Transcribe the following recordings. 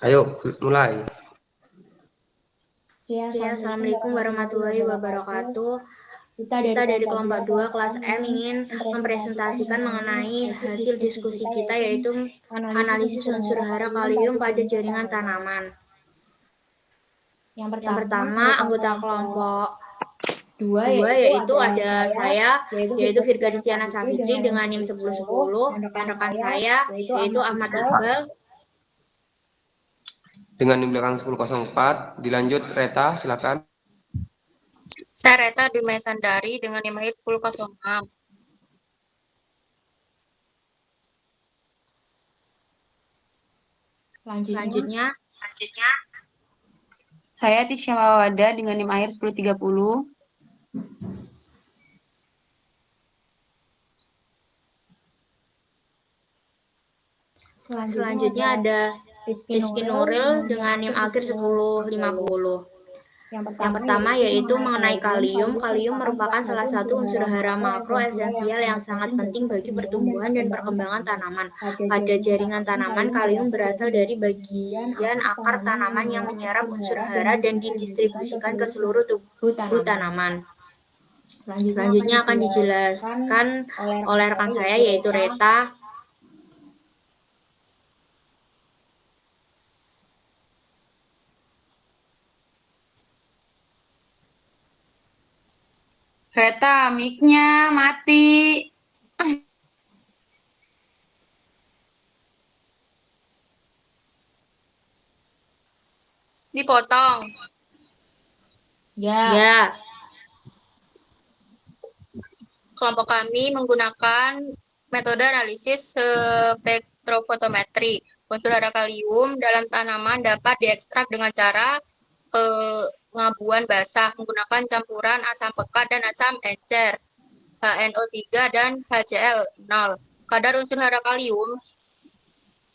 Ayo, mulai. Ya, Assalamualaikum warahmatullahi wabarakatuh. Kita dari kelompok 2 kelas M ingin mempresentasikan mengenai hasil diskusi kita, yaitu analisis unsur hara kalium pada jaringan tanaman. Yang pertama, anggota kelompok 2 yaitu ada saya, yaitu Virga Distiana Safitri dengan NIM 1010, dan rekan saya yaitu Ahmad Iqbal Dengan di belakang 1004, dilanjut Reta, silakan. Saya Reta Dumai Sandari dengan NIM 1006. Selanjutnya, Saya Tisha Mawada dengan NIM 1030. Selanjutnya ada Rizky Nuril dengan NIM akhir 1050. Yang pertama yaitu mengenai kalium. Kalium merupakan salah satu unsur hara makro esensial yang sangat penting bagi pertumbuhan dan perkembangan tanaman. Pada jaringan tanaman, kalium berasal dari bagian akar tanaman yang menyerap unsur hara dan didistribusikan ke seluruh tubuh tanaman. Selanjutnya akan dijelaskan oleh rekan saya yaitu Reta. Reta, mic-nya mati. Dipotong. Ya. Kelompok kami menggunakan metode analisis spektrofotometri. Unsur hara kalium dalam tanaman dapat diekstrak dengan cara pengabuan basah menggunakan campuran asam pekat dan asam encer, HNO3 dan HCl0. Kadar unsur hara kalium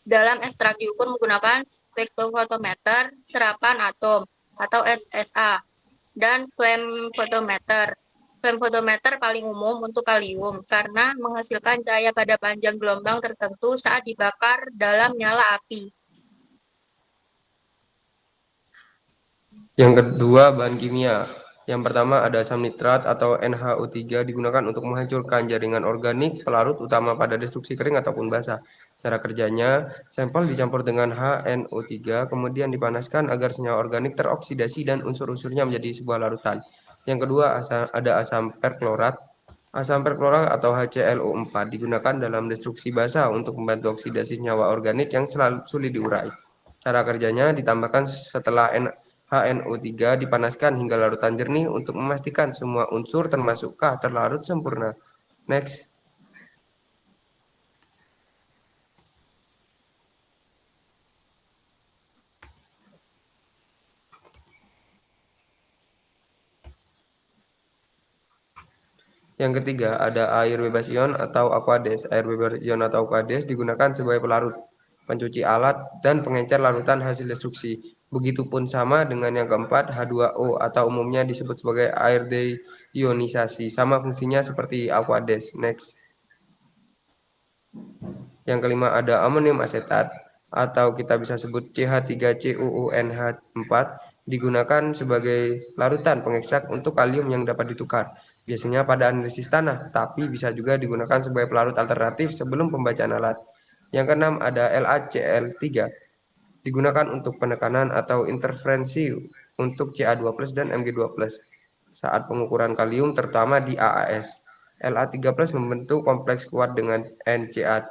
dalam ekstrak diukur menggunakan spektrofotometer serapan atom atau SSA dan flame photometer. Flame photometer paling umum untuk kalium karena menghasilkan cahaya pada panjang gelombang tertentu saat dibakar dalam nyala api. Yang kedua, bahan kimia. Yang pertama ada asam nitrat atau NHO3 digunakan untuk menghancurkan jaringan organik pelarut utama pada destruksi kering ataupun basah. Cara kerjanya, sampel dicampur dengan HNO3 kemudian dipanaskan agar senyawa organik teroksidasi dan unsur-unsurnya menjadi sebuah larutan. Yang kedua, ada asam perklorat. Asam perklorat atau HClO4 digunakan dalam destruksi basah untuk membantu oksidasi senyawa organik yang selalu sulit diurai. Cara kerjanya ditambahkan setelah HNO3 dipanaskan hingga larutan jernih untuk memastikan semua unsur termasuk K terlarut sempurna. Next. Yang ketiga, ada air bebas ion atau Aquades. Air bebas ion atau Aquades digunakan sebagai pelarut, pencuci alat, dan pengencer larutan hasil destruksi. Begitupun sama dengan yang keempat, H2O atau umumnya disebut sebagai air deionisasi. Sama fungsinya seperti Aquades. Next. Yang kelima ada amonium asetat atau kita bisa sebut CH3CuONH4 digunakan sebagai larutan pengekstrak untuk kalium yang dapat ditukar. Biasanya pada analisis tanah, tapi bisa juga digunakan sebagai pelarut alternatif sebelum pembacaan alat. Yang keenam ada LaCl3 digunakan untuk penekanan atau interferensi untuk Ca2+ dan Mg2+ saat pengukuran kalium terutama di AAS. La3+ membentuk kompleks kuat dengan NCa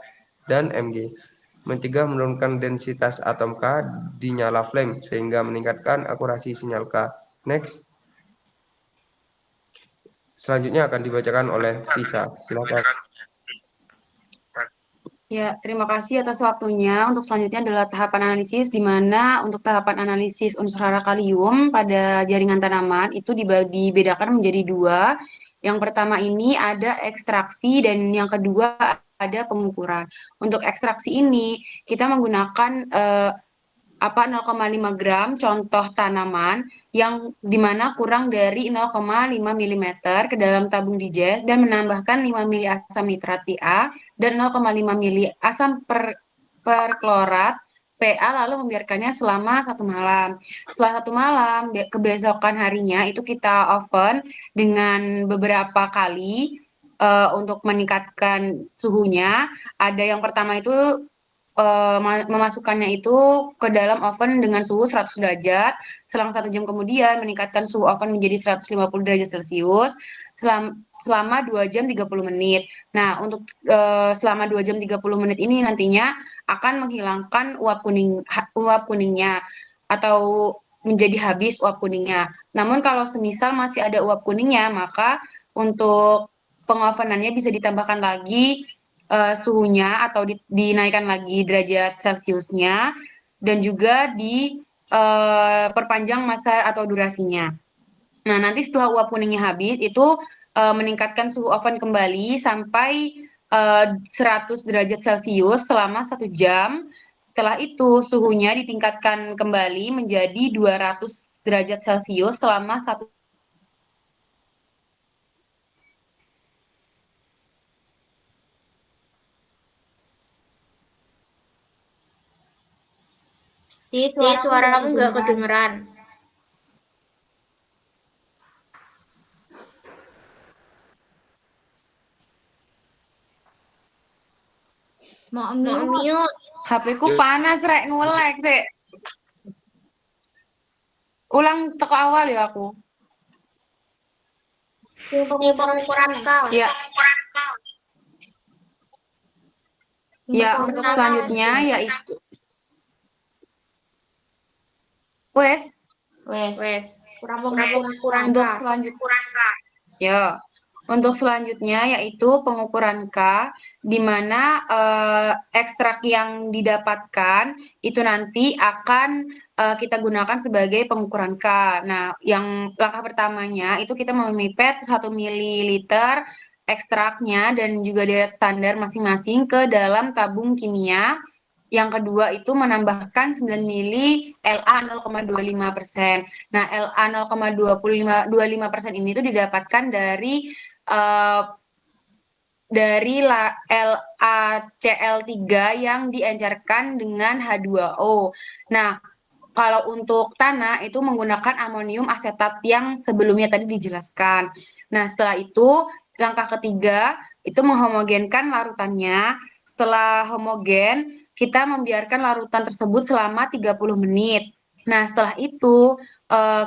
dan Mg, mencegah menurunkan densitas atom K di nyala flame sehingga meningkatkan akurasi sinyal K. Next. Selanjutnya akan dibacakan oleh Tisa. Silakan. Ya, terima kasih atas waktunya. Untuk selanjutnya adalah tahapan analisis, di mana untuk tahapan analisis unsur hara kalium pada jaringan tanaman itu dibedakan menjadi dua. Yang pertama ini ada ekstraksi dan yang kedua ada pengukuran. Untuk ekstraksi ini kita menggunakan 0,5 gram contoh tanaman yang dimana kurang dari 0,5 mm ke dalam tabung dijes dan menambahkan 5 mili asam nitrat PA dan 0,5 mili asam perklorat P PA lalu membiarkannya selama 1 malam. Setelah 1 malam, kebesokan harinya itu kita oven dengan beberapa kali untuk meningkatkan suhunya. Ada yang pertama itu memasukkannya itu ke dalam oven dengan suhu 100 derajat. Selang 1 jam kemudian meningkatkan suhu oven menjadi 150 derajat Celcius selama 2 jam 30 menit. Nah, untuk selama 2 jam 30 menit ini nantinya akan menghilangkan uap kuningnya atau menjadi habis uap kuningnya. Namun kalau semisal masih ada uap kuningnya, maka untuk pengovenannya bisa ditambahkan lagi suhunya atau dinaikkan lagi derajat Celciusnya dan juga perpanjang masa atau durasinya. Nah, nanti setelah uap kuningnya habis itu meningkatkan suhu oven kembali sampai 100 derajat Celcius selama 1 jam. Setelah itu suhunya ditingkatkan kembali menjadi 200 derajat Celcius selama 1 Suaramu nggak kedengeran. Mau mute. HP-ku panas rek ngulek sih. Ulang teko awal ya aku. Si pengukuran K. Ya. Ya, untuk selanjutnya yaitu wes Pengukuran untuk K. selanjutnya ya. Untuk selanjutnya yaitu pengukuran K, di mana ekstrak yang didapatkan itu nanti akan kita gunakan sebagai pengukuran K. Nah, yang langkah pertamanya itu kita memipet 1 ml ekstraknya dan juga deret standar masing-masing ke dalam tabung kimia. Yang kedua itu menambahkan 9 ml LA 0,25%. Nah, LA 0,25% ini itu didapatkan dari LaCl3 yang diencerkan dengan H2O. Nah, kalau untuk tanah itu menggunakan amonium asetat yang sebelumnya tadi dijelaskan. Nah, setelah itu langkah ketiga itu menghomogenkan larutannya. Setelah homogen, kita membiarkan larutan tersebut selama 30 menit. Nah, setelah itu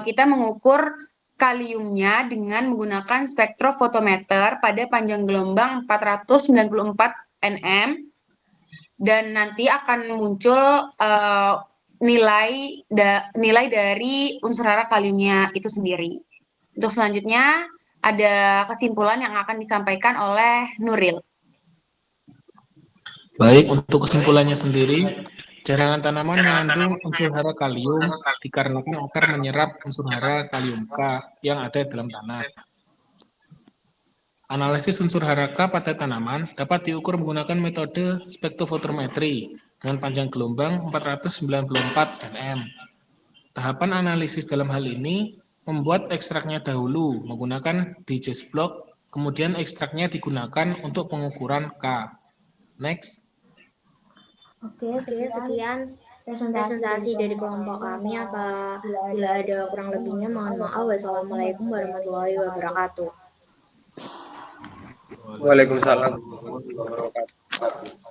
kita mengukur kaliumnya dengan menggunakan spektrofotometer pada panjang gelombang 494 nm dan nanti akan muncul nilai dari unsur hara kaliumnya itu sendiri. Untuk selanjutnya ada kesimpulan yang akan disampaikan oleh Nuril. Baik, untuk kesimpulannya sendiri, jarangan tanaman mengandung unsur hara kalium dikarenakan akar menyerap unsur hara kalium K yang ada dalam tanah. Analisis unsur hara K pada tanaman dapat diukur menggunakan metode spektrofotometri dengan panjang gelombang 494 nm. Tahapan analisis dalam hal ini membuat ekstraknya dahulu menggunakan digest block, kemudian ekstraknya digunakan untuk pengukuran K. Next. Oke, sekian presentasi dari kelompok kami. Apabila ada kurang lebihnya, mohon maaf. Wassalamualaikum warahmatullahi wabarakatuh. Waalaikumsalam warahmatullahi wabarakatuh.